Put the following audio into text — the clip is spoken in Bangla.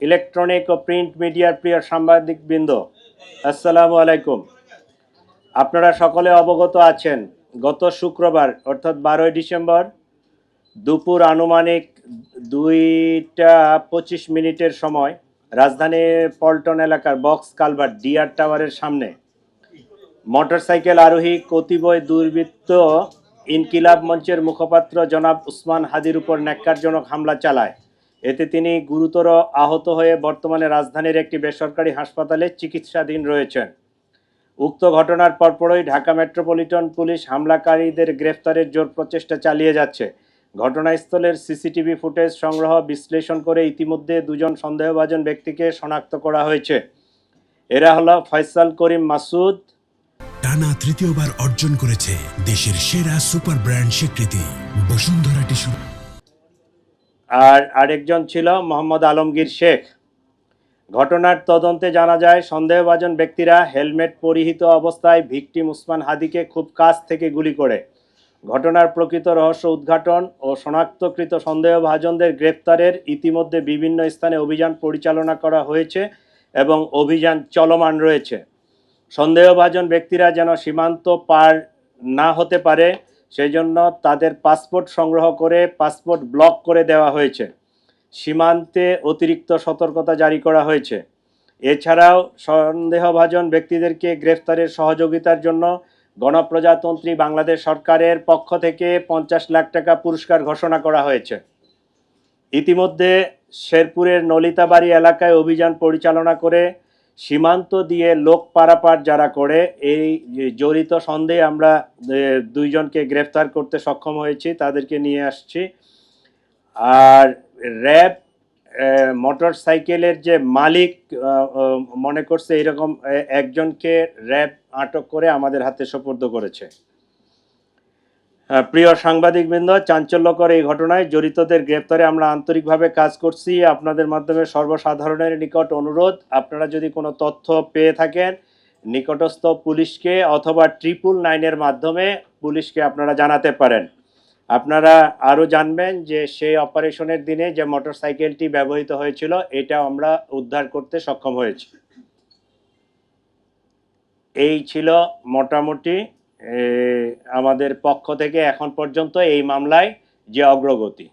ইলেকট্রনিক ও প্রিন্ট মিডিয়ার প্রিয় সাংবাদিকবৃন্দ, আসসালামু আলাইকুম। আপনারা সকলে অবগত আছেন, গত শুক্রবার অর্থাৎ 12 ডিসেম্বর দুপুর আনুমানিক 2টা 25 মিনিটের সময় রাজধানীর পল্টন এলাকার বক্স কালভার্ট ডিআর টাওয়ারের সামনে মোটরসাইকেল আরোহী কতিপয় দুর্বৃত্ত ইনকিলাব মঞ্চের মুখপাত্র জনাব উসমান হাদির উপর ন্যাক্কারজনক হামলা চালায়। এতে তিনি গুরুতর আহত হয়ে বর্তমানে রাজধানীর একটি বেসরকারি হাসপাতালে চিকিৎসাধীন রয়েছেন। উক্ত ঘটনার পরপরই ঢাকা মেট্রোপলিটন পুলিশ হামলাকারীদের গ্রেফতারের জোর প্রচেষ্টা চালিয়ে যাচ্ছে। ঘটনাস্থলের সিসিটিভি ফুটেজ সংগ্রহ বিশ্লেষণ করে ইতিমধ্যে দুজন সন্দেহভাজন ব্যক্তিকে শনাক্ত করা হয়েছে। এরা হলো ফয়সাল করিম মাসুদ, টানা তৃতীয়বার অর্জন করেছে দেশের সেরা সুপার ব্র্যান্ড স্বীকৃতি বসুন্ধরা টিস্যু, আর আরেকজন ছিল মোহাম্মদ আলমগীর শেখ। ঘটনার তদন্তে জানা যায়, সন্দেহভাজন ব্যক্তিরা হেলমেট পরিহিত অবস্থায় ভিকটিম উসমান হাদিকে খুব কাছ থেকে গুলি করে। ঘটনার প্রকৃত রহস্য উদ্ঘাটন ও শনাক্তকৃত সন্দেহভাজনদের গ্রেপ্তারের ইতিমধ্যে বিভিন্ন স্থানে অভিযান পরিচালনা করা হয়েছে এবং অভিযান চলমান রয়েছে। সন্দেহভাজন ব্যক্তিরা যেন সীমান্ত পার না হতে পারে সেই জন্য তাদের পাসপোর্ট সংগ্রহ করে পাসপোর্ট ব্লক করে দেওয়া হয়েছে। সীমান্তে অতিরিক্ত সতর্কতা জারি করা হয়েছে। এছাড়াও সন্দেহভাজন ব্যক্তিদেরকে গ্রেফতারের সহযোগিতার জন্য গণপ্রজাতন্ত্রী বাংলাদেশ সরকারের পক্ষ থেকে 50 লাখ টাকা পুরস্কার ঘোষণা করা হয়েছে। ইতিমধ্যে শেরপুরের নলিতাবাড়ি এলাকায় অভিযান পরিচালনা করে সীমান্ত দিয়ে লোক পারাপার যারা করে এই জড়িত সন্দেহে আমরা দুইজনকে গ্রেফতার করতে সক্ষম হয়েছি, তাদেরকে নিয়ে আসছি। আর র্যাব মোটর সাইকেলের যে মালিক মনে করছে এরকম একজনকে র্যাব আটক করে আমাদের হাতে সোপর্দ করেছে। প্রিয় সাংবাদিকবৃন্দ, চাঞ্চল্যকর এই ঘটনায় জড়িতদের গ্রেপ্তারে আমরা আন্তরিকভাবে কাজ করছি। আপনাদের মাধ্যমে সর্বসাধারণের নিকট অনুরোধ, আপনারা যদি কোনো তথ্য পেয়ে থাকেন নিকটস্থ পুলিশকে অথবা 999-এর মাধ্যমে পুলিশকে আপনারা জানাতে পারেন। আপনারা আরও জানবেন যে সেই অপারেশনের দিনে যে মোটরসাইকেলটি ব্যবহৃত হয়েছিল এটা আমরা উদ্ধার করতে সক্ষম হয়েছি। এই ছিল মোটামুটি আমাদের পক্ষ থেকে এখন পর্যন্ত এই মামলায় যে অগ্রগতি।